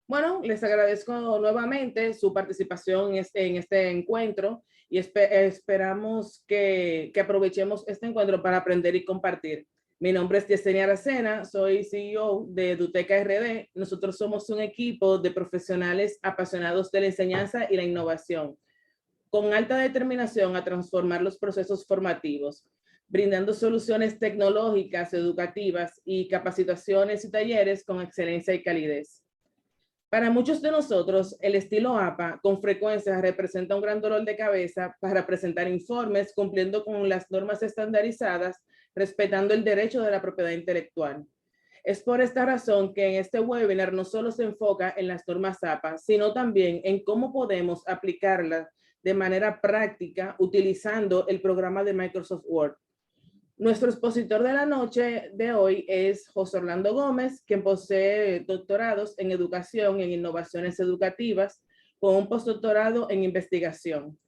Bueno, les agradezco nuevamente su participación en este encuentro y esperamos que aprovechemos este encuentro para aprender y compartir. Mi nombre es Yesenia Aracena, soy CEO de Eduteca RD. Nosotros somos un equipo de profesionales apasionados de la enseñanza y la innovación, con alta determinación a transformar los procesos formativos, brindando soluciones tecnológicas, educativas y capacitaciones y talleres con excelencia y calidez. Para muchos de nosotros, el estilo APA con frecuencia representa un gran dolor de cabeza para presentar informes cumpliendo con las normas estandarizadas, respetando el derecho de la propiedad intelectual. Es por esta razón que en este webinar no solo se enfoca en las normas APA, sino también en cómo podemos aplicarlas de manera práctica utilizando el programa de Microsoft Word. Nuestro expositor de la noche de hoy es José Orlando Gómez, quien posee doctorados en educación y en innovaciones educativas, con un postdoctorado en investigación.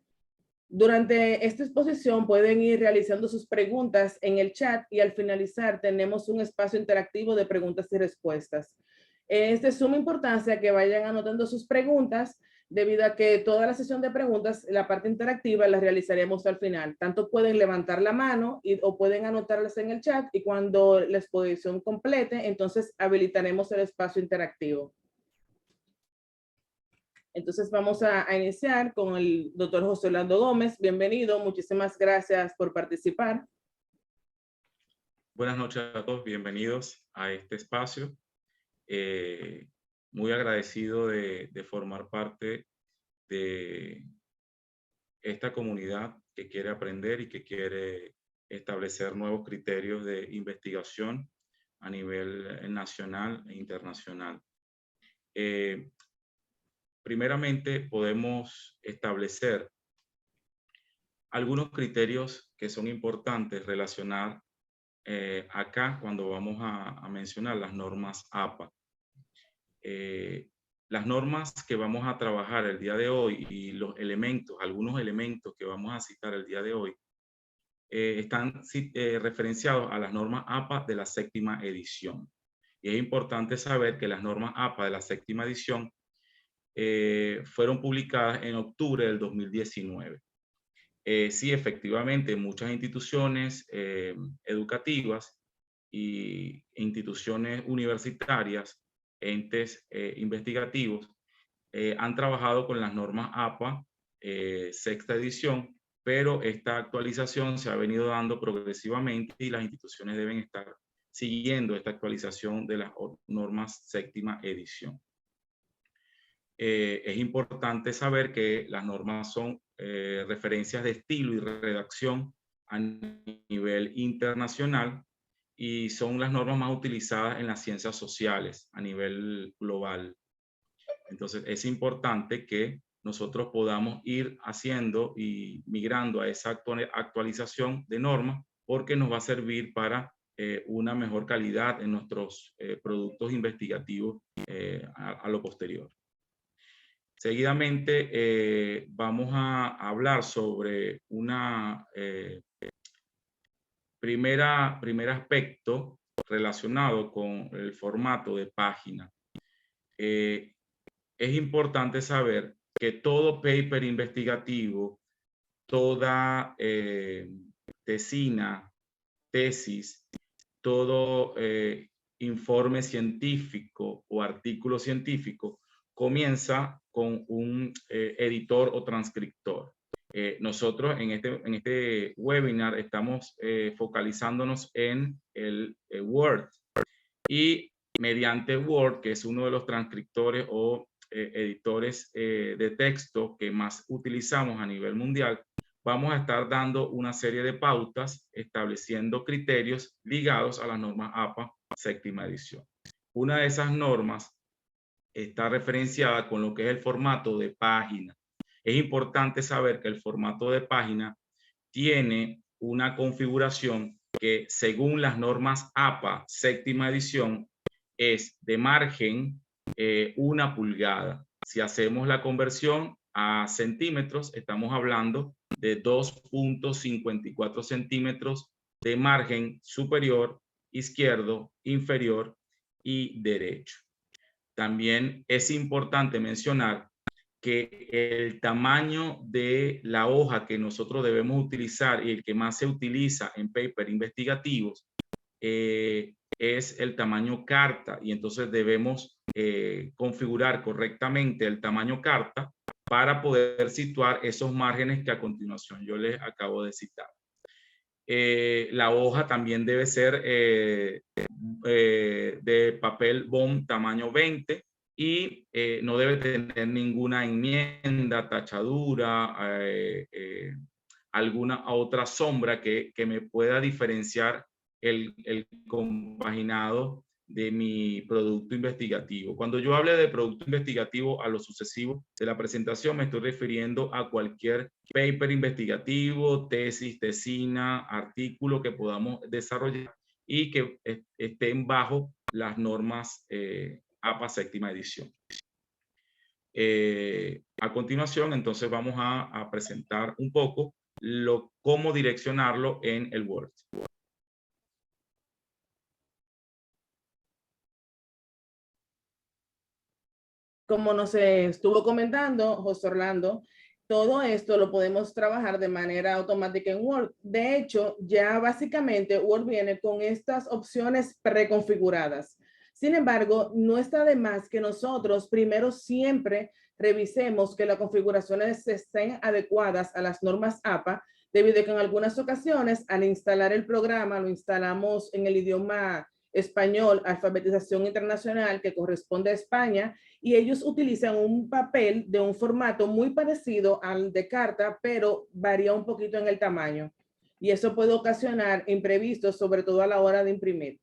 Durante esta exposición pueden ir realizando sus preguntas en el chat y al finalizar tenemos un espacio interactivo de preguntas y respuestas. Es de suma importancia que vayan anotando sus preguntas, debido a que toda la sesión de preguntas, la parte interactiva, la realizaremos al final. Tanto pueden levantar la mano o pueden anotarlas en el chat y cuando la exposición complete, entonces habilitaremos el espacio interactivo. Entonces vamos a iniciar con el doctor José Orlando Gómez. Bienvenido, muchísimas gracias por participar. Buenas noches a todos, bienvenidos a este espacio. Muy agradecido de formar parte de esta comunidad que quiere aprender y que quiere establecer nuevos criterios de investigación a nivel nacional e internacional. Primeramente, podemos establecer algunos criterios que son importantes relacionar acá cuando vamos a mencionar las normas APA. Las normas que vamos a trabajar el día de hoy y los elementos, algunos elementos que vamos a citar el día de hoy, están referenciados a las normas APA de la 7ª edición. Y es importante saber que las normas APA de la 7ª edición fueron publicadas en octubre del 2019. Sí, efectivamente, muchas instituciones educativas e instituciones universitarias, entes investigativos, han trabajado con las normas APA, 6ª edición, pero esta actualización se ha venido dando progresivamente y las instituciones deben estar siguiendo esta actualización de las normas 7ª edición. Es importante saber que las normas son referencias de estilo y redacción a nivel internacional y son las normas más utilizadas en las ciencias sociales a nivel global. Entonces es importante que nosotros podamos ir haciendo y migrando a esa actualización de normas porque nos va a servir para una mejor calidad en nuestros productos investigativos a lo posterior. Seguidamente vamos a hablar sobre una primer aspecto relacionado con el formato de página. Es importante saber que todo paper investigativo, toda tesina, tesis, todo informe científico o artículo científico comienza con un editor o transcriptor. Nosotros en este webinar estamos focalizándonos en el Word y mediante Word, que es uno de los transcriptores o editores de texto que más utilizamos a nivel mundial, vamos a estar dando una serie de pautas estableciendo criterios ligados a las normas APA 7ª edición. Una de esas normas está referenciada con lo que es el formato de página. Es importante saber que el formato de página tiene una configuración que según las normas APA 7ª edición es de margen 1 pulgada. Si hacemos la conversión a centímetros, estamos hablando de 2.54 centímetros de margen superior, izquierdo, inferior y derecho. también es importante mencionar que el tamaño de la hoja que nosotros debemos utilizar y el que más se utiliza en paper investigativos es el tamaño carta, y entonces debemos configurar correctamente el tamaño carta para poder situar esos márgenes que a continuación yo les acabo de citar. La hoja también debe ser de papel bond tamaño 20 y no debe tener ninguna enmienda, tachadura, alguna otra sombra que me pueda diferenciar el compaginado de mi producto investigativo. Cuando yo hable de producto investigativo a lo sucesivo de la presentación, me estoy refiriendo a cualquier paper investigativo, tesis, tesina, artículo que podamos desarrollar y que estén bajo las normas APA séptima edición. A continuación, entonces vamos a presentar un poco cómo direccionarlo en el Word. Como nos estuvo comentando José Orlando, todo esto lo podemos trabajar de manera automática en Word. De hecho, ya básicamente Word viene con estas opciones preconfiguradas. Sin embargo, no está de más que nosotros primero siempre revisemos que las configuraciones estén adecuadas a las normas APA, debido a que en algunas ocasiones al instalar el programa lo instalamos en el idioma español, alfabetización internacional, que corresponde a España, y ellos utilizan un papel de un formato muy parecido al de carta, pero varía un poquito en el tamaño. Y eso puede ocasionar imprevistos, sobre todo a la hora de imprimir.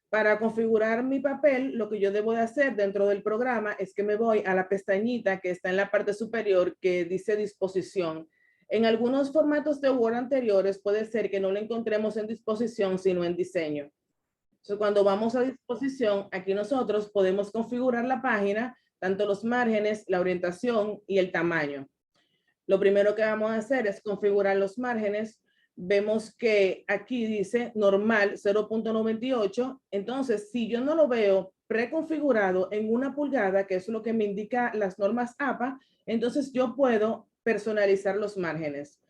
Para configurar mi papel, lo que yo debo de hacer dentro del programa es que me voy a la pestañita que está en la parte superior que dice disposición. En algunos formatos de Word anteriores puede ser que no lo encontremos en disposición, sino en diseño. Entonces, cuando vamos a disposición, aquí nosotros podemos configurar la página, tanto los márgenes, la orientación y el tamaño. Lo primero que vamos a hacer es configurar los márgenes. Vemos que aquí dice normal 0.98. Entonces, si yo no lo veo preconfigurado en 1 pulgada, que es lo que me indica las normas APA, entonces yo puedo personalizar los márgenes.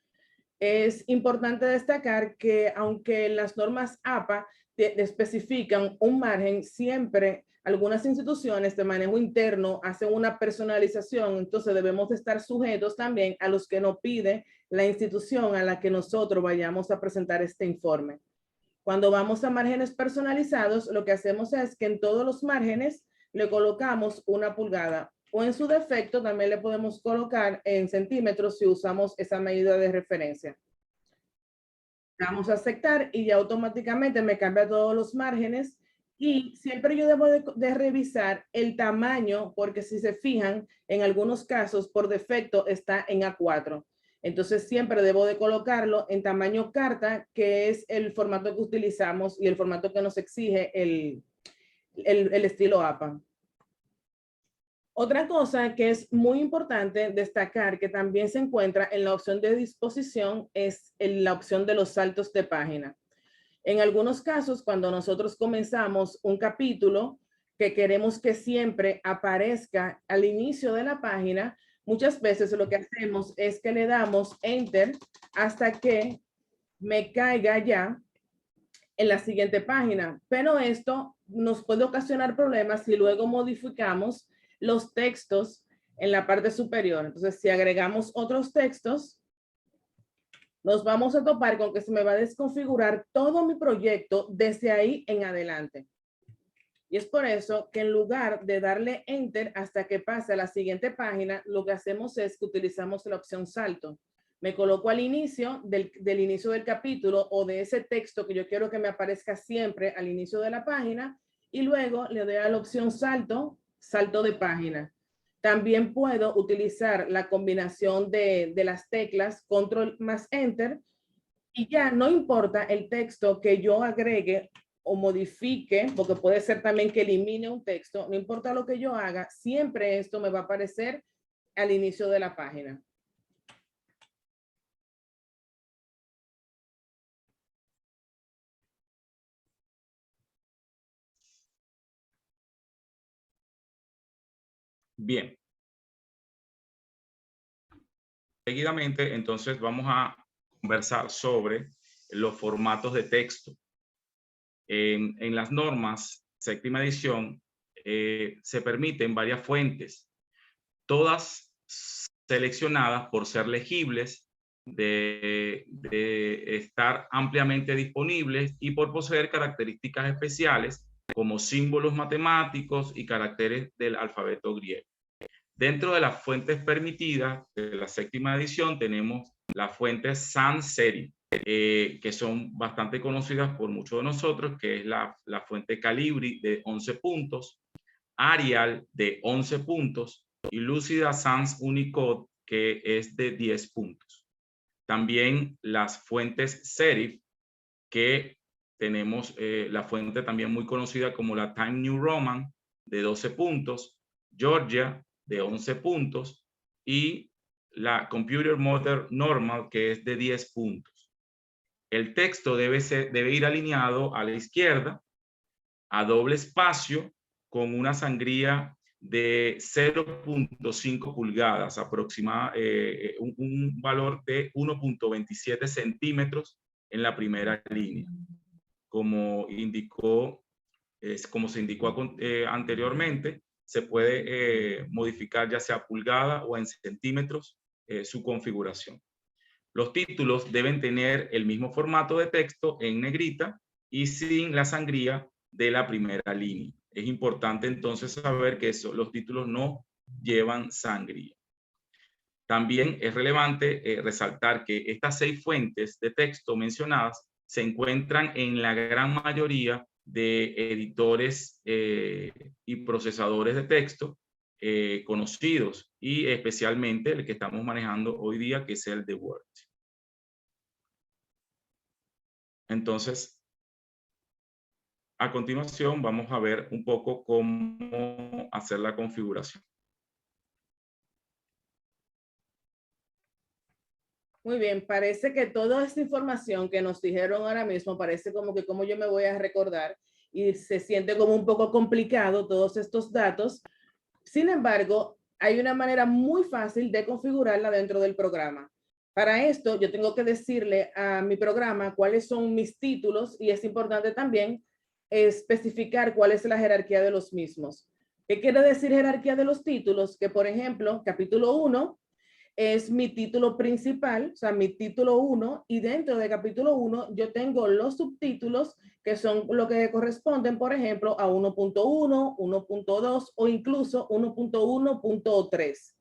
Es importante destacar que aunque las normas APA especifican un margen, siempre algunas instituciones de manejo interno hacen una personalización, entonces debemos estar sujetos también a los que nos pide la institución a la que nosotros vayamos a presentar este informe. Cuando vamos a márgenes personalizados, lo que hacemos es que en todos los márgenes le colocamos 1 pulgada, o en su defecto también le podemos colocar en centímetros si usamos esa medida de referencia. Vamos a aceptar y ya automáticamente me cambia todos los márgenes, y siempre yo debo de revisar el tamaño, porque si se fijan, en algunos casos por defecto está en A4. Entonces siempre debo de colocarlo en tamaño carta, que es el formato que utilizamos y el formato que nos exige el estilo APA. Otra cosa que es muy importante destacar, que también se encuentra en la opción de disposición, es la opción de los saltos de página. En algunos casos, cuando nosotros comenzamos un capítulo que queremos que siempre aparezca al inicio de la página, muchas veces lo que hacemos es que le damos Enter hasta que me caiga ya en la siguiente página. Pero esto nos puede ocasionar problemas si luego modificamos los textos en la parte superior. Entonces, si agregamos otros textos, nos vamos a topar con que se me va a desconfigurar todo mi proyecto desde ahí en adelante. Y es por eso que en lugar de darle Enter hasta que pase a la siguiente página, lo que hacemos es que utilizamos la opción salto. Me coloco al inicio del inicio del capítulo o de ese texto que yo quiero que me aparezca siempre al inicio de la página, y luego le doy a la opción salto, salto de página. También puedo utilizar la combinación de las teclas Control más Enter, y ya no importa el texto que yo agregue o modifique, porque puede ser también que elimine un texto, no importa lo que yo haga, siempre esto me va a aparecer al inicio de la página. Bien. Seguidamente, entonces, vamos a conversar sobre los formatos de texto. En las normas, séptima edición, se permiten varias fuentes, todas seleccionadas por ser legibles, de estar ampliamente disponibles y por poseer características especiales como símbolos matemáticos y caracteres del alfabeto griego. Dentro de las fuentes permitidas de la séptima edición tenemos las fuentes sans serif, que son bastante conocidas por muchos de nosotros, que es la fuente Calibri de 11 puntos, Arial de 11 puntos y Lucida Sans Unicode, que es de 10 puntos. También las fuentes serif, que tenemos la fuente también muy conocida como la Time New Roman de 12 puntos, Georgia de 11 puntos y la Computer Modern Normal, que es de 10 puntos. El texto debe ir alineado a la izquierda, a doble espacio, con una sangría de 0.5 pulgadas, aproximadamente un valor de 1.27 centímetros en la primera línea. Como se indicó anteriormente, se puede modificar ya sea pulgada o en centímetros su configuración. Los títulos deben tener el mismo formato de texto en negrita y sin la sangría de la primera línea. Es importante entonces saber que los títulos no llevan sangría. También es relevante resaltar que estas 6 fuentes de texto mencionadas se encuentran en la gran mayoría de editores y procesadores de texto conocidos, y especialmente el que estamos manejando hoy día, que es el de Word. Entonces, a continuación vamos a ver un poco cómo hacer la configuración. Muy bien, parece que toda esta información que nos dijeron ahora mismo parece como que como yo me voy a recordar, y se siente como un poco complicado todos estos datos. Sin embargo, hay una manera muy fácil de configurarla dentro del programa. Para esto, yo tengo que decirle a mi programa cuáles son mis títulos, y es importante también especificar cuál es la jerarquía de los mismos. ¿Qué quiere decir jerarquía de los títulos? Que, por ejemplo, capítulo 1 es mi título principal, o sea, mi título 1, y dentro de capítulo 1 yo tengo los subtítulos que son lo que corresponden, por ejemplo, a 1.1, 1.2 o incluso 1.1.3.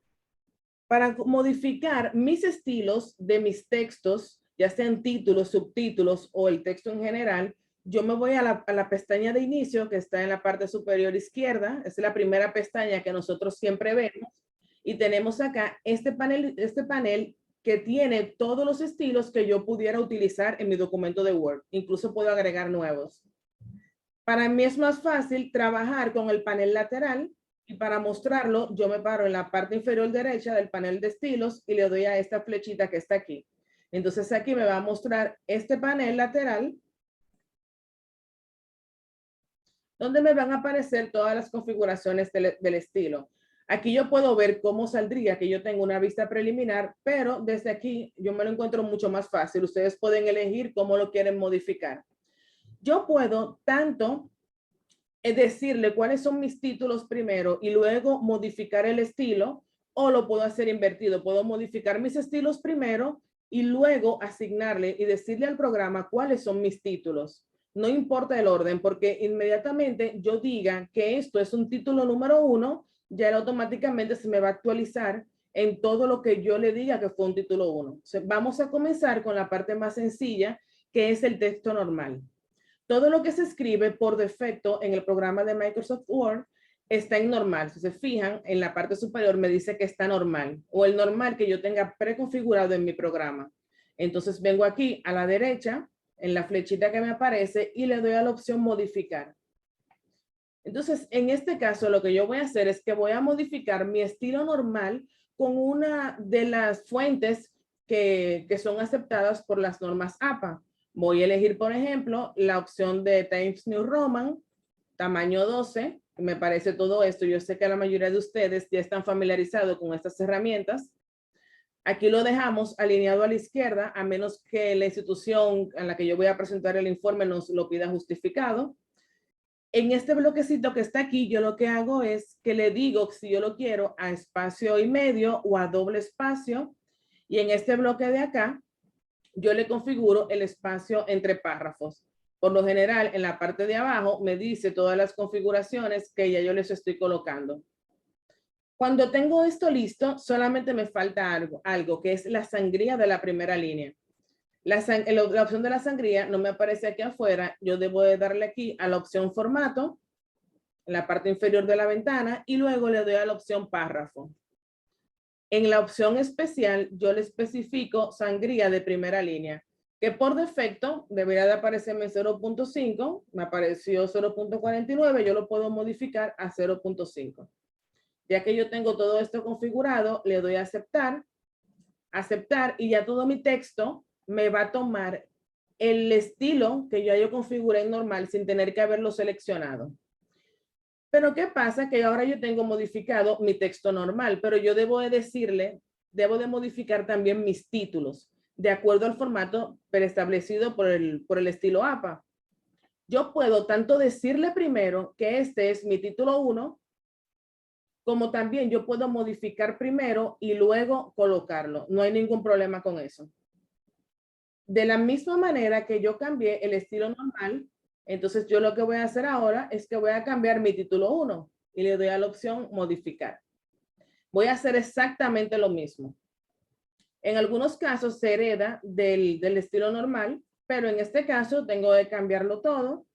Para modificar mis estilos de mis textos, ya sean títulos, subtítulos o el texto en general, yo me voy a la pestaña de inicio que está en la parte superior izquierda. Es la primera pestaña que nosotros siempre vemos. Y tenemos acá este panel que tiene todos los estilos que yo pudiera utilizar en mi documento de Word. Incluso puedo agregar nuevos. Para mí es más fácil trabajar con el panel lateral, y para mostrarlo yo me paro en la parte inferior derecha del panel de estilos y le doy a esta flechita que está aquí. Entonces aquí me va a mostrar este panel lateral donde me van a aparecer todas las configuraciones del estilo. Aquí yo puedo ver cómo saldría, que yo tengo una vista preliminar, pero desde aquí yo me lo encuentro mucho más fácil. Ustedes pueden elegir cómo lo quieren modificar. Yo puedo tanto decirle cuáles son mis títulos primero y luego modificar el estilo, o lo puedo hacer invertido. Puedo modificar mis estilos primero y luego asignarle y decirle al programa cuáles son mis títulos. No importa el orden, porque inmediatamente yo diga que esto es un título número 1, ya él automáticamente se me va a actualizar en todo lo que yo le diga que fue un título 1. Vamos a comenzar con la parte más sencilla, que es el texto normal. Todo lo que se escribe por defecto en el programa de Microsoft Word está en normal. Si se fijan, en la parte superior me dice que está normal, o el normal que yo tenga preconfigurado en mi programa. Entonces vengo aquí a la derecha, en la flechita que me aparece, y le doy a la opción modificar. Entonces, en este caso, lo que yo voy a hacer es que voy a modificar mi estilo normal con una de las fuentes que son aceptadas por las normas APA. Voy a elegir, por ejemplo, la opción de Times New Roman, tamaño 12, Me parece todo esto. Yo sé que la mayoría de ustedes ya están familiarizados con estas herramientas. Aquí lo dejamos alineado a la izquierda, a menos que la institución en la que yo voy a presentar el informe nos lo pida justificado. En este bloquecito que está aquí, yo lo que hago es que le digo si yo lo quiero a espacio y medio o a doble espacio. Y en este bloque de acá, yo le configuro el espacio entre párrafos. Por lo general, en la parte de abajo me dice todas las configuraciones que ya yo les estoy colocando. Cuando tengo esto listo, solamente me falta algo que es la sangría de la primera línea. La opción de la sangría no me aparece aquí afuera. Yo debo de darle aquí a la opción formato, en la parte inferior de la ventana, y luego le doy a la opción párrafo. En la opción especial, yo le especifico sangría de primera línea, que por defecto debería de aparecerme 0.5, me apareció 0.49, yo lo puedo modificar a 0.5. Ya que yo tengo todo esto configurado, le doy a aceptar, y ya todo mi texto me va a tomar el estilo que yo configuré en normal sin tener que haberlo seleccionado. Pero ¿qué pasa? Que ahora yo tengo modificado mi texto normal, pero yo debo de modificar también mis títulos de acuerdo al formato preestablecido por el estilo APA. Yo puedo tanto decirle primero que este es mi título 1, como también yo puedo modificar primero y luego colocarlo. No hay ningún problema con eso. De la misma manera que yo cambié el estilo normal, entonces yo lo que voy a hacer ahora es que voy a cambiar mi título 1 y le doy a la opción modificar. Voy a hacer exactamente lo mismo. En algunos casos se hereda del estilo normal, pero en este caso tengo que cambiarlo todo.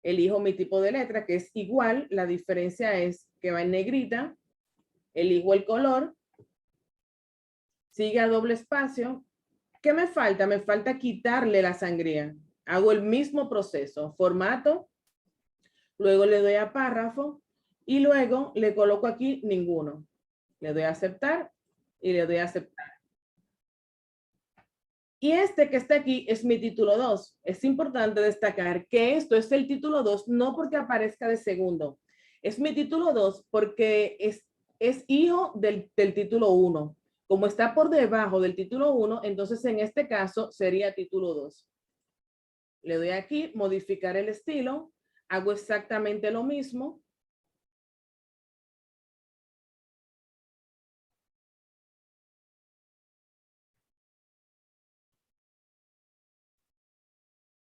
Elijo mi tipo de letra, que es igual. La diferencia es que va en negrita. Elijo el color. Sigue a doble espacio. ¿Qué me falta? Me falta quitarle la sangría. Hago el mismo proceso. Formato. Luego le doy a párrafo. Y luego le coloco aquí ninguno. Le doy a aceptar y le doy a aceptar. Y este que está aquí es mi título 2. Es importante destacar que esto es el título 2, no porque aparezca de segundo. Es mi título 2 porque es hijo del título 1. Como está por debajo del título 1, entonces en este caso sería título 2. Le doy aquí, modificar el estilo. Hago exactamente lo mismo.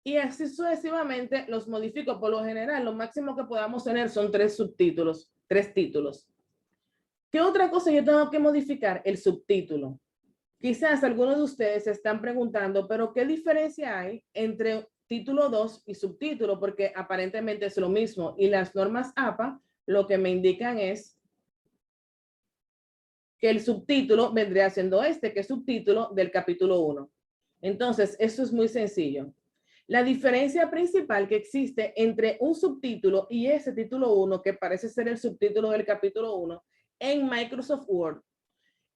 Y así sucesivamente los modifico. Por lo general, lo máximo que podamos tener son 3 subtítulos, 3 títulos. ¿Qué otra cosa yo tengo que modificar? El subtítulo. Quizás algunos de ustedes se están preguntando, pero ¿qué diferencia hay entre título 2 y subtítulo? Porque aparentemente es lo mismo. Y las normas APA lo que me indican es que el subtítulo vendría siendo que es subtítulo del capítulo 1. Entonces, eso es muy sencillo. La diferencia principal que existe entre un subtítulo y ese título 1, que parece ser el subtítulo del capítulo 1, en Microsoft Word,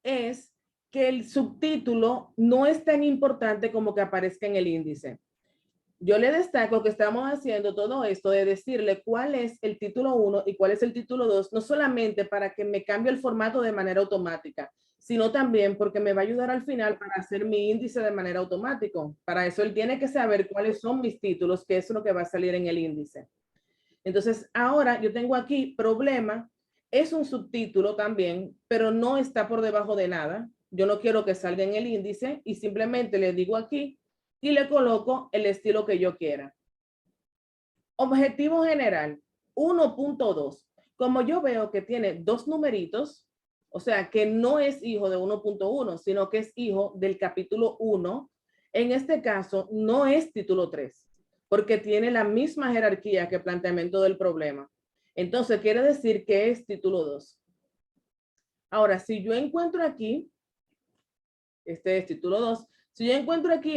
es que el subtítulo no es tan importante como que aparezca en el índice. Yo le destaco que estamos haciendo todo esto de decirle cuál es el título 1 y cuál es el título 2, no solamente para que me cambie el formato de manera automática, sino también porque me va a ayudar al final para hacer mi índice de manera automática. Para eso él tiene que saber cuáles son mis títulos, que es lo que va a salir en el índice. Entonces, ahora yo tengo aquí problema, es un subtítulo también, pero no está por debajo de nada. Yo no quiero que salga en el índice y simplemente le digo aquí y le coloco el estilo que yo quiera. Objetivo general, 1.2. Como yo veo que tiene 2 numeritos, o sea que no es hijo de 1.1, sino que es hijo del capítulo 1, en este caso no es título 3, porque tiene la misma jerarquía que planteamiento del problema. Entonces quiere decir que es título 2. Ahora, si yo encuentro aquí, este es título 2, si yo encuentro aquí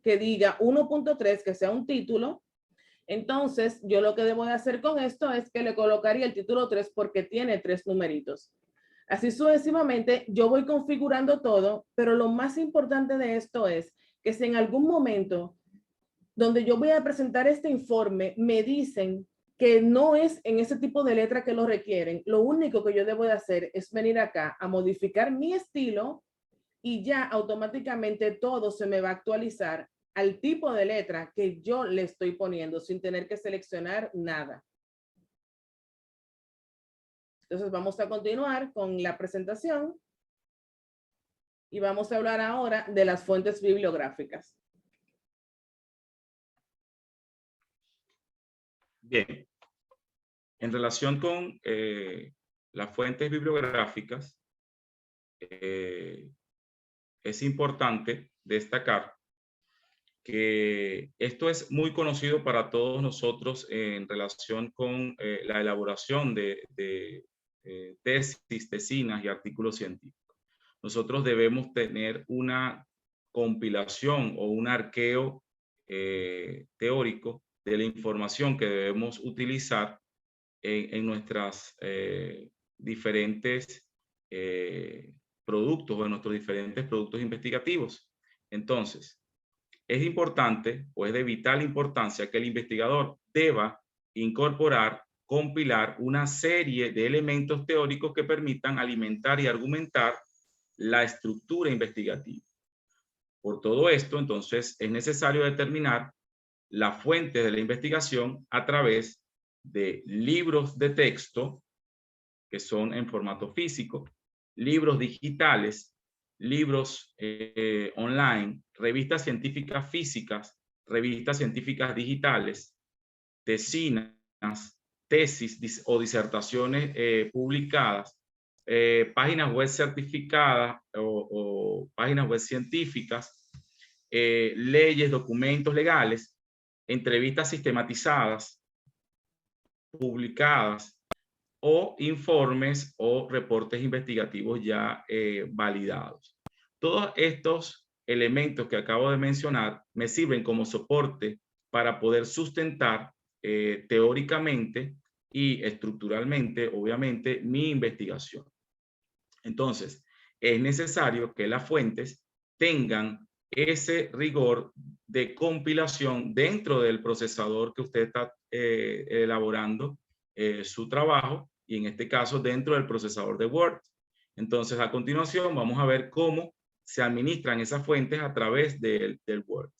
que diga 1.3, que sea un título, entonces yo lo que debo de hacer con esto es que le colocaría el título 3 porque tiene 3 numeritos. Así sucesivamente yo voy configurando todo, pero lo más importante de esto es que si en algún momento donde yo voy a presentar este informe me dicen que no es en ese tipo de letra que lo requieren, lo único que yo debo de hacer es venir acá a modificar mi estilo y ya automáticamente todo se me va a actualizar al tipo de letra que yo le estoy poniendo sin tener que seleccionar nada. Entonces vamos a continuar con la presentación y vamos a hablar ahora de las fuentes bibliográficas. Bien, en relación con las fuentes bibliográficas, es importante destacar que esto es muy conocido para todos nosotros en relación con la elaboración de tesis, tesinas y artículos científicos. Nosotros debemos tener una compilación o un arqueo teórico de la información que debemos utilizar en nuestras diferentes productos o en nuestros diferentes productos investigativos. Entonces, es importante o es de vital importancia que el investigador deba incorporar, compilar una serie de elementos teóricos que permitan alimentar y argumentar la estructura investigativa. Por todo esto, entonces, es necesario determinar las fuentes de la investigación a través de libros de texto, que son en formato físico, libros digitales, libros online, revistas científicas físicas, revistas científicas digitales, tesinas, tesis o disertaciones publicadas, páginas web certificadas o páginas web científicas, leyes, documentos legales, entrevistas sistematizadas, publicadas, o informes o reportes investigativos ya validados. Todos estos elementos que acabo de mencionar me sirven como soporte para poder sustentar teóricamente y estructuralmente, obviamente, mi investigación. Entonces, es necesario que las fuentes tengan ese rigor de compilación dentro del procesador que usted está elaborando su trabajo, y en este caso dentro del procesador de Word. Entonces, a continuación vamos a ver cómo se administran esas fuentes a través del Word.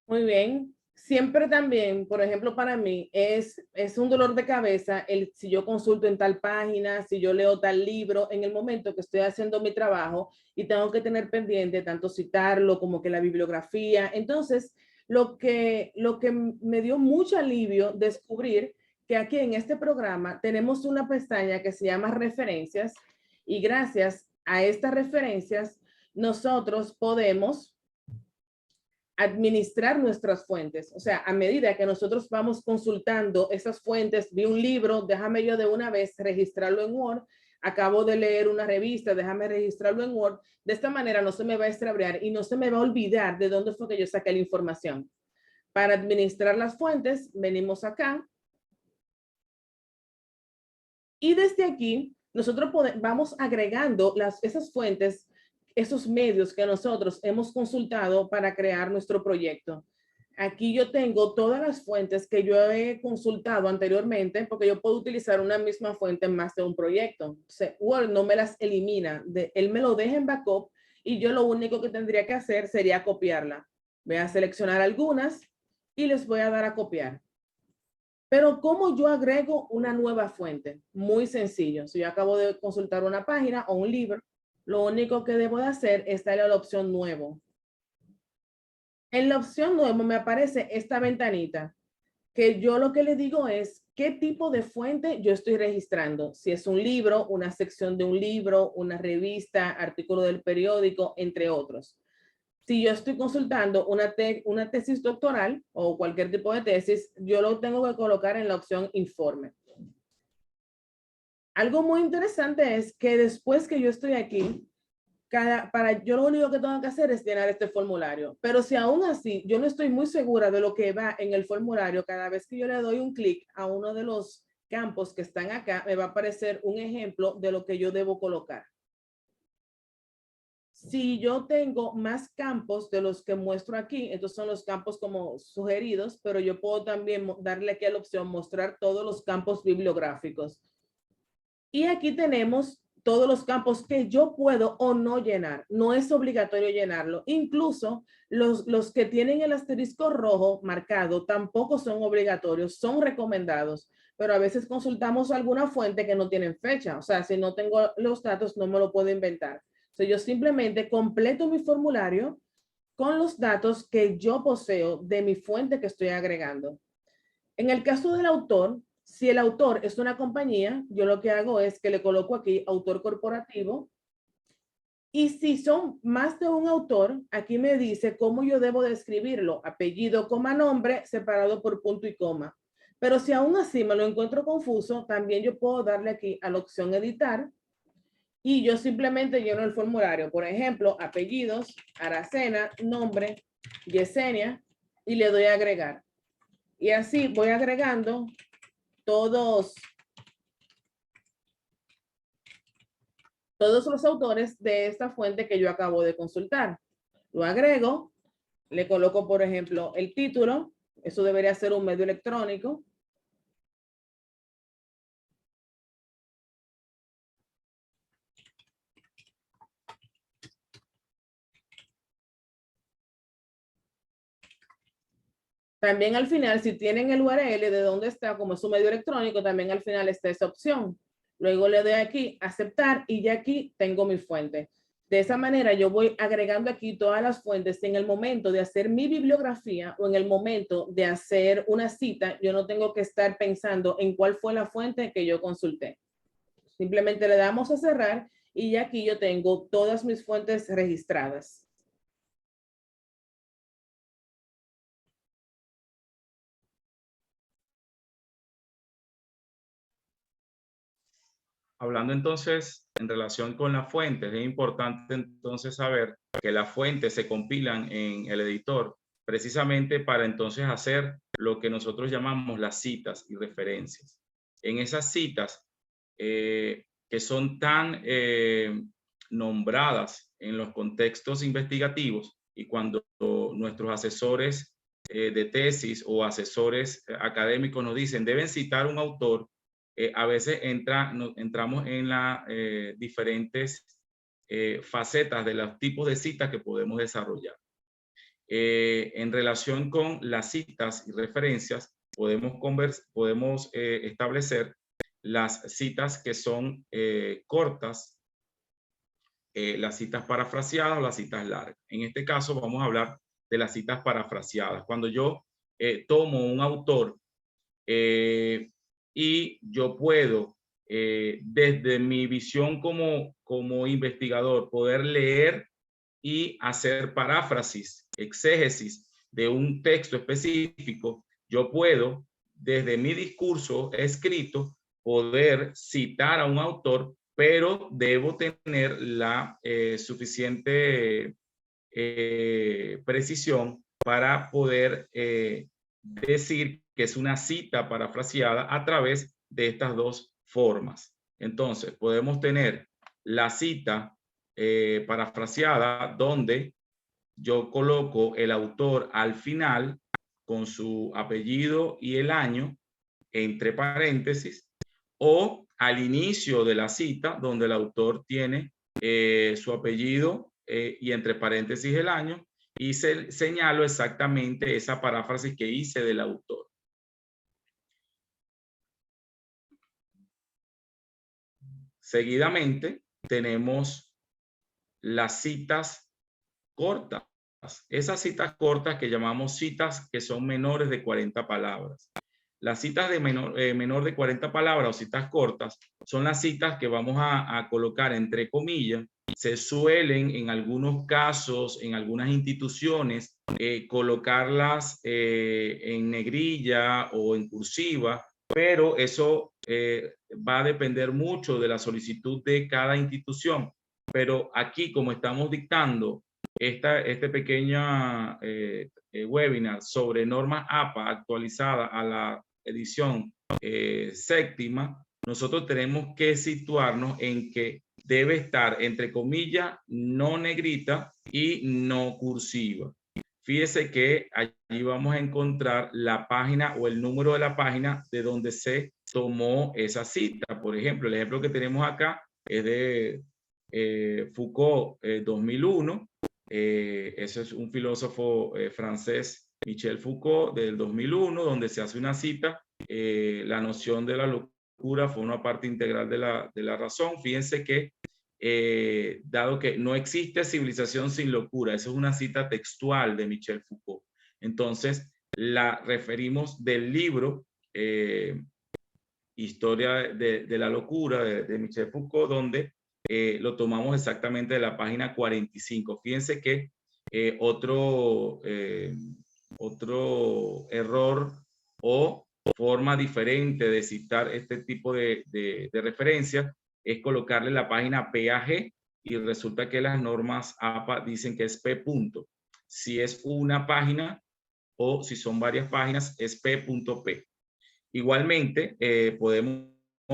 Muy bien. Siempre también, por ejemplo, para mí es un dolor de cabeza si yo consulto en tal página, si yo leo tal libro, en el momento que estoy haciendo mi trabajo y tengo que tener pendiente tanto citarlo como que la bibliografía. Entonces, lo que me dio mucho alivio descubrir que aquí en este programa tenemos una pestaña que se llama referencias, y gracias a estas referencias nosotros podemos administrar nuestras fuentes. O sea, a medida que nosotros vamos consultando esas fuentes, vi un libro, déjame yo de una vez registrarlo en Word, acabo de leer una revista, déjame registrarlo en Word. De esta manera no se me va a extraviar y no se me va a olvidar de dónde fue que yo saqué la información. Para administrar las fuentes, venimos acá. Y desde aquí, nosotros vamos agregando esas fuentes, esos medios que nosotros hemos consultado para crear nuestro proyecto. Aquí yo tengo todas las fuentes que yo he consultado anteriormente, porque yo puedo utilizar una misma fuente en más de un proyecto. Word no me las elimina, él me lo deja en backup y yo lo único que tendría que hacer sería copiarla. Voy a seleccionar algunas y les voy a dar a copiar. Pero ¿cómo yo agrego una nueva fuente? Muy sencillo. Si yo acabo de consultar una página o un libro, lo único que debo de hacer es darle a la opción nuevo. En la opción nuevo me aparece esta ventanita, que yo lo que le digo es qué tipo de fuente yo estoy registrando. Si es un libro, una sección de un libro, una revista, artículo del periódico, entre otros. Si yo estoy consultando una tesis doctoral o cualquier tipo de tesis, yo lo tengo que colocar en la opción informe. Algo muy interesante es que después que yo estoy aquí, yo lo único que tengo que hacer es llenar este formulario. Pero si aún así yo no estoy muy segura de lo que va en el formulario, cada vez que yo le doy un clic a uno de los campos que están acá, me va a aparecer un ejemplo de lo que yo debo colocar. Si yo tengo más campos de los que muestro aquí, estos son los campos como sugeridos, pero yo puedo también darle aquí a la opción mostrar todos los campos bibliográficos. Y aquí tenemos todos los campos que yo puedo o no llenar. No es obligatorio llenarlo. Incluso los que tienen el asterisco rojo marcado tampoco son obligatorios, son recomendados. Pero a veces consultamos alguna fuente que no tienen fecha. O sea, si no tengo los datos, no me lo puedo inventar. So, yo simplemente completo mi formulario con los datos que yo poseo de mi fuente que estoy agregando. En el caso del autor, si el autor es una compañía, yo lo que hago es que le coloco aquí autor corporativo. Y si son más de un autor, aquí me dice cómo yo debo de escribirlo, apellido, coma, nombre, separado por punto y coma. Pero si aún así me lo encuentro confuso, también yo puedo darle aquí a la opción editar y yo simplemente lleno el formulario. Por ejemplo, apellidos, Aracena, nombre, Yesenia, y le doy a agregar. Y así voy agregando todos los autores de esta fuente que yo acabo de consultar. Lo agrego, le coloco, por ejemplo, el título. Eso debería ser un medio electrónico. También al final, si tienen el URL de dónde está, como es un medio electrónico, también al final está esa opción. Luego le doy aquí aceptar y ya aquí tengo mi fuente. De esa manera yo voy agregando aquí todas las fuentes en el momento de hacer mi bibliografía o en el momento de hacer una cita. Yo no tengo que estar pensando en cuál fue la fuente que yo consulté. Simplemente le damos a cerrar y ya aquí yo tengo todas mis fuentes registradas. Hablando entonces en relación con las fuentes, es importante entonces saber que las fuentes se compilan en el editor precisamente para entonces hacer lo que nosotros llamamos las citas y referencias. En esas citas que son tan nombradas en los contextos investigativos y cuando nuestros asesores de tesis o asesores académicos nos dicen deben citar un autor, a veces entramos en las diferentes facetas de los tipos de citas que podemos desarrollar. En relación con las citas y referencias, podemos establecer las citas que son cortas, las citas parafraseadas o las citas largas. En este caso vamos a hablar de las citas parafraseadas. Cuando yo tomo un autor y yo puedo, desde mi visión como investigador, poder leer y hacer paráfrasis, exégesis de un texto específico, yo puedo, desde mi discurso escrito, poder citar a un autor, pero debo tener la suficiente precisión para poder decir que es una cita parafraseada a través de estas dos formas. Entonces, podemos tener la cita parafraseada donde yo coloco el autor al final con su apellido y el año entre paréntesis, o al inicio de la cita donde el autor tiene su apellido y entre paréntesis el año, y señalo exactamente esa paráfrasis que hice del autor. Seguidamente tenemos las citas cortas. Esas citas cortas que llamamos citas que son menores de 40 palabras. Las citas de menor de 40 palabras o citas cortas son las citas que vamos a colocar entre comillas. Se suelen en algunos casos, en algunas instituciones, colocarlas en negrilla o en cursiva, pero eso va a depender mucho de la solicitud de cada institución. Pero aquí, como estamos dictando este pequeño webinar sobre normas APA actualizada a la edición séptima, nosotros tenemos que situarnos en que debe estar entre comillas, no negrita y no cursiva. Fíjese que allí vamos a encontrar la página o el número de la página de donde se tomó esa cita. Por ejemplo, el ejemplo que tenemos acá es de Foucault 2001. Ese es un filósofo francés, Michel Foucault, del 2001, donde se hace una cita. La noción de la locura fue una parte integral de la razón. Fíjense que dado que no existe civilización sin locura, eso es una cita textual de Michel Foucault. Entonces, la referimos del libro Historia de la locura de Michel Foucault, donde lo tomamos exactamente de la página 45. Fíjense que otro error o forma diferente de citar este tipo de referencias es colocarle la página PAG y resulta que las normas APA dicen que es P punto. Si es una página o si son varias páginas es P.P. Igualmente, podemos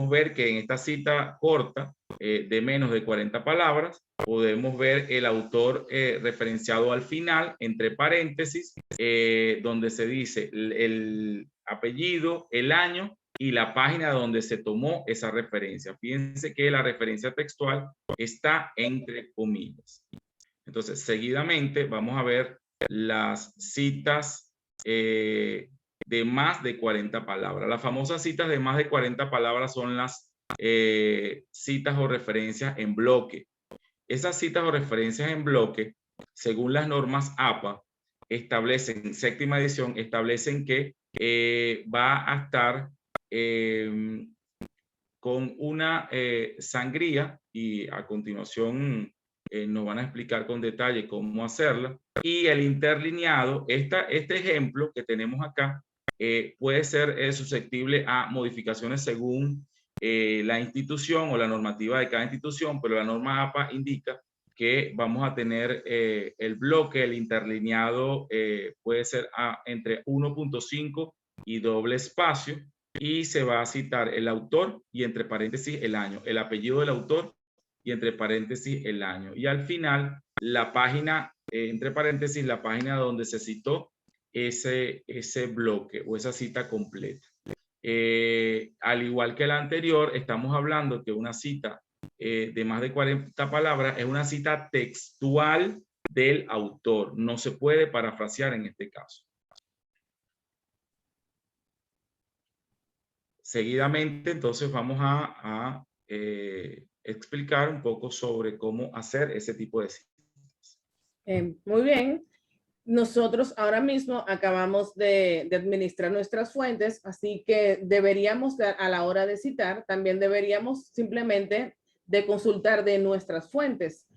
ver que en esta cita corta de menos de 40 palabras, podemos ver el autor referenciado al final, entre paréntesis, donde se dice el apellido, el año y la página donde se tomó esa referencia. Fíjense que la referencia textual está entre comillas. Entonces, seguidamente vamos a ver las citas de más de 40 palabras. Las famosas citas de más de 40 palabras son las citas o referencias en bloque. Esas citas o referencias en bloque, según las normas APA, establecen, séptima edición, establecen que va a estar con una sangría y a continuación nos van a explicar con detalle cómo hacerla. Y el interlineado, este ejemplo que tenemos acá, puede ser susceptible a modificaciones según la institución o la normativa de cada institución, pero la norma APA indica que vamos a tener el bloque, el interlineado puede ser entre 1.5 y doble espacio, y se va a citar el autor y entre paréntesis el año, el apellido del autor y entre paréntesis el año. Y al final, la página, entre paréntesis, la página donde se citó ese bloque o esa cita completa. Al igual que la anterior, estamos hablando que una cita de más de 40 palabras es una cita textual del autor. No se puede parafrasear en este caso. Seguidamente, entonces, vamos a explicar un poco sobre cómo hacer ese tipo de citas. Muy bien. Nosotros ahora mismo acabamos de administrar nuestras fuentes, así que deberíamos, a la hora de citar, también deberíamos simplemente de consultar de nuestras fuentes.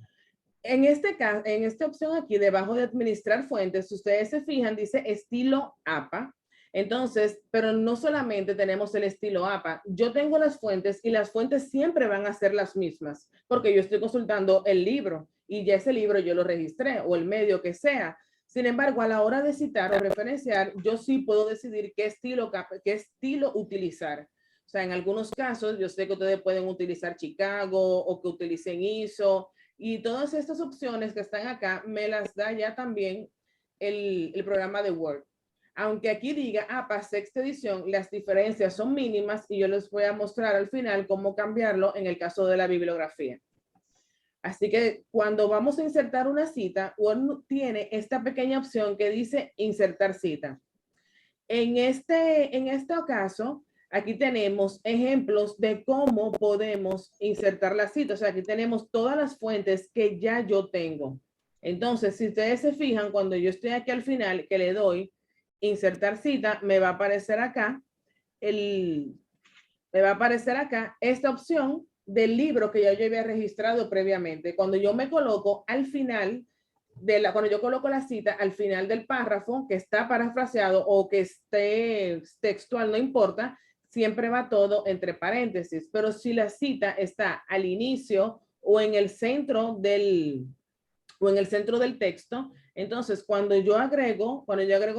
En este caso, en esta opción aquí, debajo de administrar fuentes, si ustedes se fijan, dice estilo APA. Entonces, pero no solamente tenemos el estilo APA, yo tengo las fuentes y las fuentes siempre van a ser las mismas, porque yo estoy consultando el libro y ya ese libro yo lo registré o el medio que sea. Sin embargo, a la hora de citar o referenciar, yo sí puedo decidir qué estilo utilizar. O sea, en algunos casos, yo sé que ustedes pueden utilizar Chicago o que utilicen ISO, y todas estas opciones que están acá me las da ya también el programa de Word. Aunque aquí diga APA sexta edición, las diferencias son mínimas y yo les voy a mostrar al final cómo cambiarlo en el caso de la bibliografía. Así que cuando vamos a insertar una cita, Word tiene esta pequeña opción que dice insertar cita. En este caso, aquí tenemos ejemplos de cómo podemos insertar la cita. O sea, aquí tenemos todas las fuentes que ya yo tengo. Entonces, si ustedes se fijan, cuando yo estoy aquí al final, que le doy insertar cita, me va a aparecer acá esta opción del libro que ya yo había registrado previamente. Cuando yo me coloco al final, cuando yo coloco la cita al final del párrafo que está parafraseado o que esté textual, no importa, siempre va todo entre paréntesis. Pero si la cita está al inicio o en el centro del texto, entonces cuando yo agrego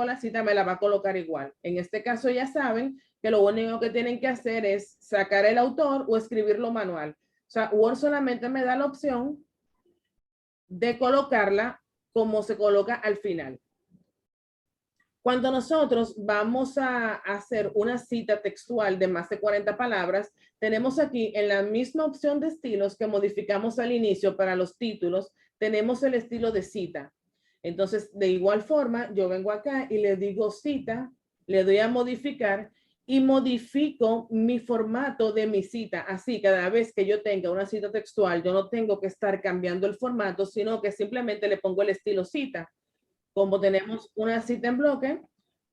la cita me la va a colocar igual. En este caso ya saben que lo único que tienen que hacer es sacar el autor o escribirlo manual. sea, Word solamente me da la opción de colocarla como se coloca al final. Cuando nosotros vamos a hacer una cita textual de más de 40 palabras, tenemos aquí en la misma opción de estilos que modificamos al inicio para los títulos, tenemos el estilo de cita. Entonces, de igual forma, yo vengo acá y le digo cita, le doy a modificar y modifico mi formato de mi cita. Así, cada vez que yo tenga una cita textual, yo no tengo que estar cambiando el formato, sino que simplemente le pongo el estilo cita. Como tenemos una cita en bloque,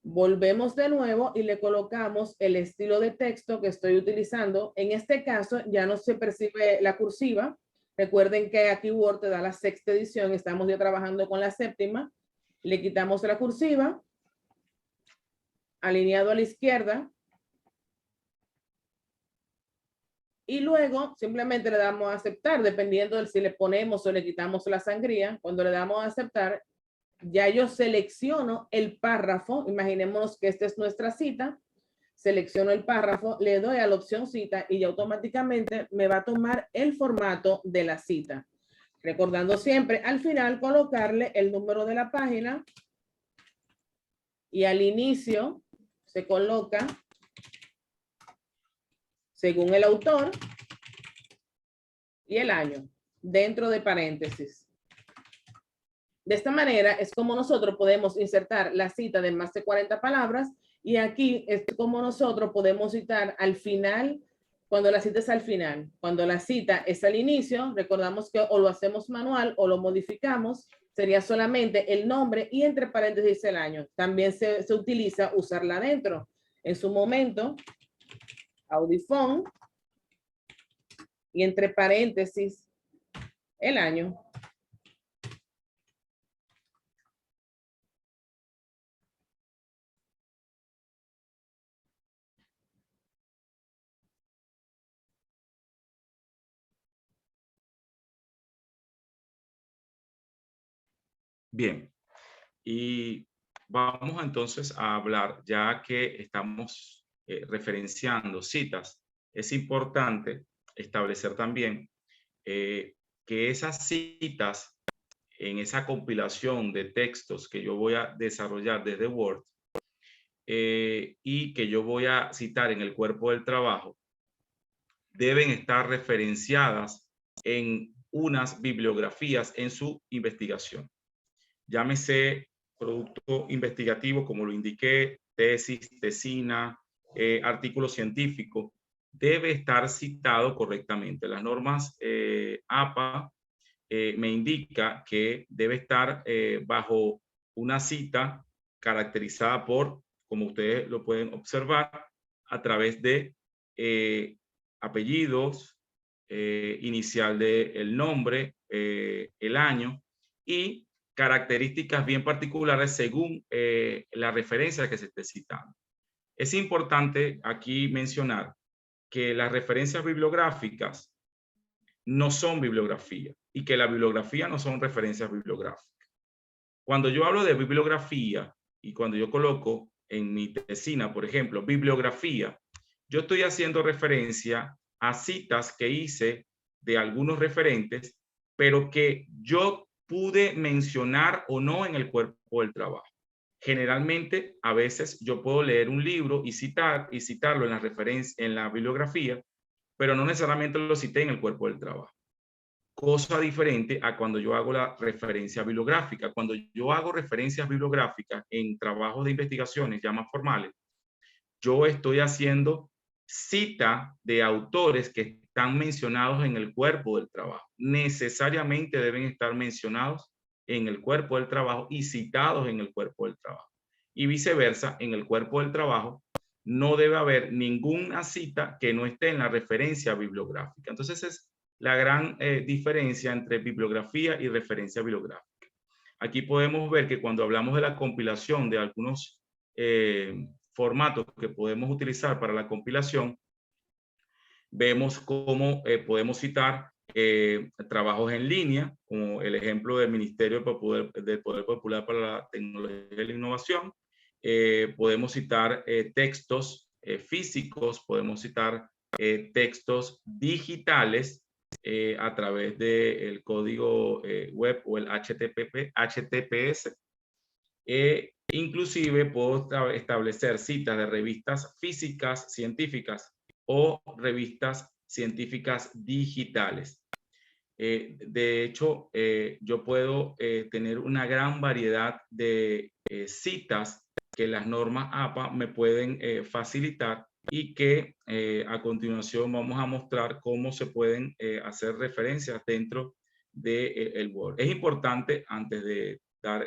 volvemos de nuevo y le colocamos el estilo de texto que estoy utilizando. En este caso ya no se percibe la cursiva. Recuerden que aquí Word te da la sexta edición, estamos ya trabajando con la séptima. Le quitamos la cursiva, alineado a la izquierda. Y luego simplemente le damos a aceptar, dependiendo de si le ponemos o le quitamos la sangría. Cuando le damos a aceptar, ya yo selecciono el párrafo, imaginémonos que esta es nuestra cita, selecciono el párrafo, le doy a la opción cita y ya automáticamente me va a tomar el formato de la cita. Recordando siempre al final colocarle el número de la página y al inicio se coloca según el autor y el año dentro de paréntesis. De esta manera es como nosotros podemos insertar la cita de más de 40 palabras y aquí es como nosotros podemos citar al final, cuando la cita es al final. Cuando la cita es al inicio, recordamos que o lo hacemos manual o lo modificamos, sería solamente el nombre y entre paréntesis el año. También se utiliza usarla adentro. En su momento, Audifón y entre paréntesis el año. Bien, y vamos entonces a hablar, ya que estamos referenciando citas, es importante establecer también que esas citas en esa compilación de textos que yo voy a desarrollar desde Word y que yo voy a citar en el cuerpo del trabajo, deben estar referenciadas en unas bibliografías en su investigación. Llámese producto investigativo, como lo indiqué, tesis, tesina, artículo científico, debe estar citado correctamente. Las normas APA me indica que debe estar bajo una cita caracterizada por, como ustedes lo pueden observar, a través de apellidos, inicial del nombre, el año y características bien particulares según la referencia que se esté citando. Es importante aquí mencionar que las referencias bibliográficas no son bibliografía y que la bibliografía no son referencias bibliográficas. Cuando yo hablo de bibliografía y cuando yo coloco en mi tesina, por ejemplo, bibliografía, yo estoy haciendo referencia a citas que hice de algunos referentes, pero que yo pude mencionar o no en el cuerpo del trabajo. Generalmente, a veces yo puedo leer un libro y citarlo en la referencia, en la bibliografía, pero no necesariamente lo cité en el cuerpo del trabajo. Cosa diferente a cuando yo hago la referencia bibliográfica. Cuando yo hago referencias bibliográficas en trabajos de investigaciones ya más formales, yo estoy haciendo cita de autores que están mencionados en el cuerpo del trabajo. Necesariamente deben estar mencionados en el cuerpo del trabajo y citados en el cuerpo del trabajo. Y viceversa, en el cuerpo del trabajo no debe haber ninguna cita que no esté en la referencia bibliográfica. Entonces es la gran diferencia entre bibliografía y referencia bibliográfica. Aquí podemos ver que cuando hablamos de la compilación de algunos formatos que podemos utilizar para la compilación, vemos cómo podemos citar trabajos en línea, como el ejemplo del Ministerio del Poder Popular para la Tecnología y la Innovación. Podemos citar textos físicos, podemos citar textos digitales a través del código web o el HTTPS. Inclusive puedo establecer citas de revistas físicas científicas o revistas científicas digitales. De hecho, yo puedo tener una gran variedad de citas que las normas APA me pueden facilitar y que a continuación vamos a mostrar cómo se pueden hacer referencias dentro del Word. Es importante, antes de dar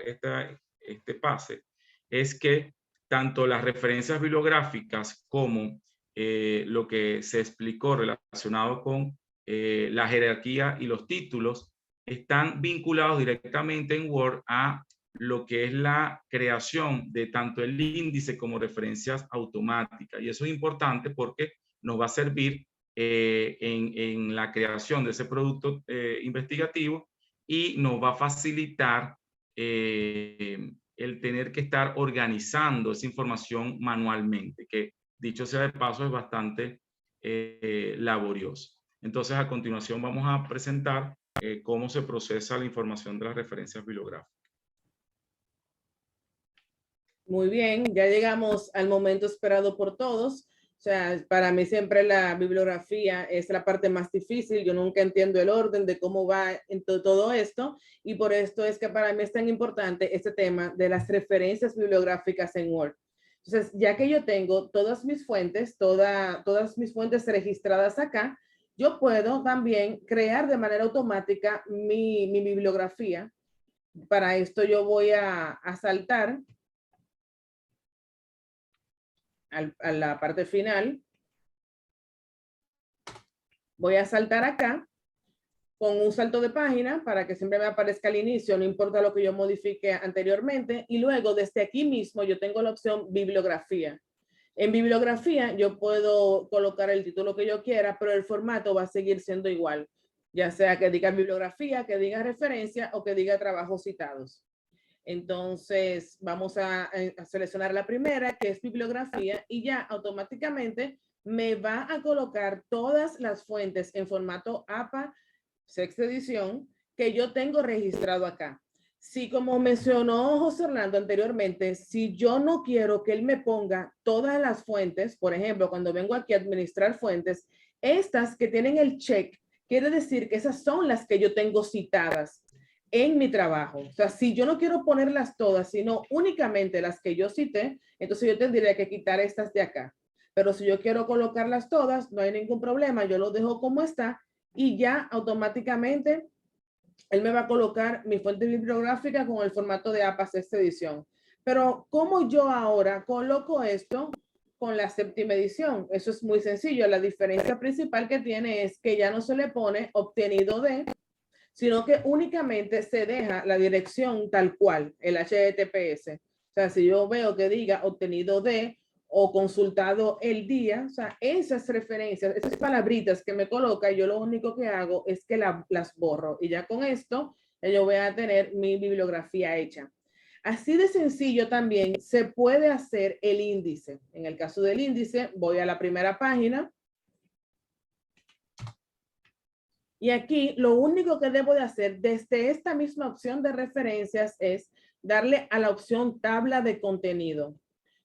este pase, es que tanto las referencias bibliográficas como lo que se explicó relacionado con la jerarquía y los títulos están vinculados directamente en Word a lo que es la creación de tanto el índice como referencias automáticas. Y eso es importante porque nos va a servir en la creación de ese producto investigativo y nos va a facilitar el tener que estar organizando esa información manualmente, que dicho sea de paso es bastante laborioso. Entonces, a continuación vamos a presentar cómo se procesa la información de las referencias bibliográficas. Muy bien, ya llegamos al momento esperado por todos. O sea, para mí siempre la bibliografía es la parte más difícil. Yo nunca entiendo el orden de cómo va en todo esto, y por esto es que para mí es tan importante este tema de las referencias bibliográficas en Word. Entonces, ya que yo tengo todas mis fuentes, todas mis fuentes registradas acá, yo puedo también crear de manera automática mi bibliografía. Para esto yo voy a saltar a la parte final. Voy a saltar acá con un salto de página para que siempre me aparezca al inicio, no importa lo que yo modifique anteriormente. Y luego desde aquí mismo yo tengo la opción bibliografía. En bibliografía yo puedo colocar el título que yo quiera, pero el formato va a seguir siendo igual, ya sea que diga bibliografía, que diga referencia o que diga trabajos citados. Entonces vamos a seleccionar la primera, que es bibliografía, y ya automáticamente me va a colocar todas las fuentes en formato APA sexta edición que yo tengo registrado acá. Si, como mencionó José Orlando anteriormente, si yo no quiero que él me ponga todas las fuentes, por ejemplo, cuando vengo aquí a administrar fuentes, estas que tienen el check, quiere decir que esas son las que yo tengo citadas en mi trabajo. O sea, si yo no quiero ponerlas todas, sino únicamente las que yo cité, entonces yo tendría que quitar estas de acá. Pero si yo quiero colocarlas todas, no hay ningún problema, yo lo dejo como está y ya automáticamente él me va a colocar mi fuente bibliográfica con el formato de APA sexta edición. Pero ¿cómo yo ahora coloco esto con la séptima edición? Eso es muy sencillo. La diferencia principal que tiene es que ya no se le pone obtenido de, sino que únicamente se deja la dirección tal cual, el HTTPS. O sea, si yo veo que diga obtenido de o consultado el día, o sea, esas referencias, esas palabritas que me coloca, yo lo único que hago es que las borro, y ya con esto yo voy a tener mi bibliografía hecha. Así de sencillo también se puede hacer el índice. En el caso del índice, voy a la primera página. Y aquí lo único que debo de hacer desde esta misma opción de referencias es darle a la opción tabla de contenido.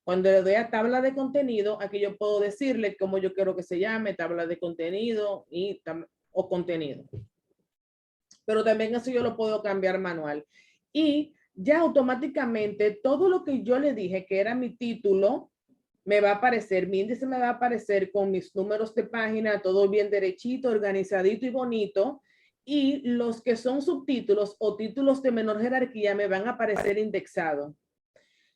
Cuando le doy a tabla de contenido, aquí yo puedo decirle cómo yo quiero que se llame, tabla de contenido o contenido. Pero también eso yo lo puedo cambiar manual. Y ya automáticamente todo lo que yo le dije que era mi título, me va a aparecer, mi índice me va a aparecer con mis números de página, todo bien derechito, organizadito y bonito. Y los que son subtítulos o títulos de menor jerarquía me van a aparecer indexados.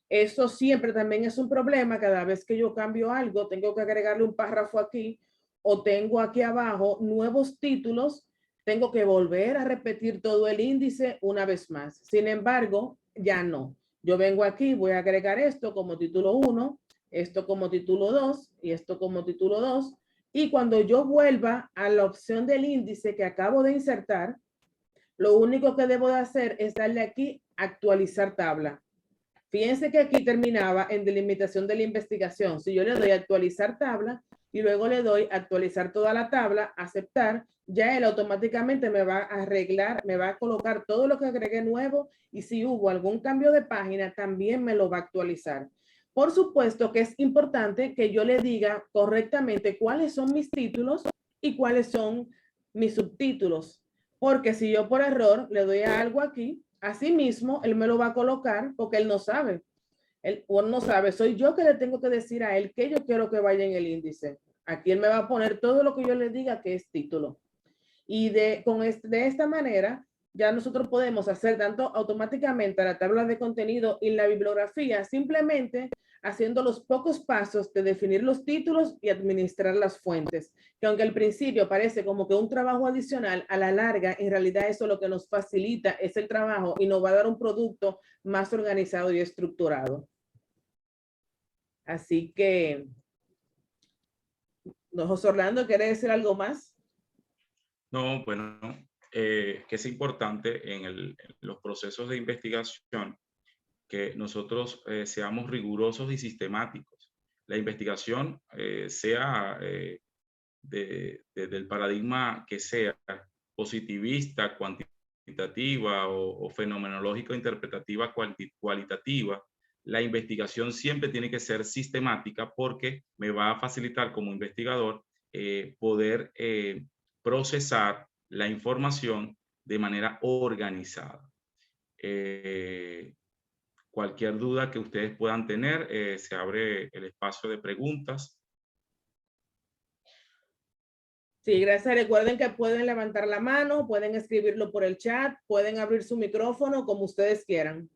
Eso siempre también es un problema. Cada vez que yo cambio algo, tengo que agregarle un párrafo aquí o tengo aquí abajo nuevos títulos. Tengo que volver a repetir todo el índice una vez más. Sin embargo, ya no. Yo vengo aquí, voy a agregar esto como título 1, esto como título 2 y esto como título 2. Y cuando yo vuelva a la opción del índice que acabo de insertar, lo único que debo de hacer es darle aquí actualizar tabla. Fíjense que aquí terminaba en delimitación de la investigación. Si yo le doy a actualizar tabla, y luego le doy actualizar toda la tabla, aceptar, ya él automáticamente me va a arreglar, me va a colocar todo lo que agregué nuevo y si hubo algún cambio de página también me lo va a actualizar. Por supuesto que es importante que yo le diga correctamente cuáles son mis títulos y cuáles son mis subtítulos, porque si yo por error le doy a algo aquí, así mismo él me lo va a colocar porque él no sabe. Él no sabe, soy yo que le tengo que decir a él que yo quiero que vaya en el índice. Aquí él me va a poner todo lo que yo le diga que es título. Y de esta manera, ya nosotros podemos hacer tanto automáticamente la tabla de contenido y la bibliografía, simplemente haciendo los pocos pasos de definir los títulos y administrar las fuentes, que aunque al principio parece como que un trabajo adicional, a la larga, en realidad eso lo que nos facilita es el trabajo y nos va a dar un producto más organizado y estructurado. Así que, José Orlando, ¿quiere decir algo más? No, bueno, que es importante en los procesos de investigación que nosotros seamos rigurosos y sistemáticos. La investigación, sea del paradigma que sea, positivista, cuantitativa o fenomenológica, interpretativa, cualitativa, la investigación siempre tiene que ser sistemática porque me va a facilitar como investigador poder procesar la información de manera organizada. Cualquier duda que ustedes puedan tener, se abre el espacio de preguntas. Sí, gracias. Recuerden que pueden levantar la mano, pueden escribirlo por el chat, pueden abrir su micrófono como ustedes quieran.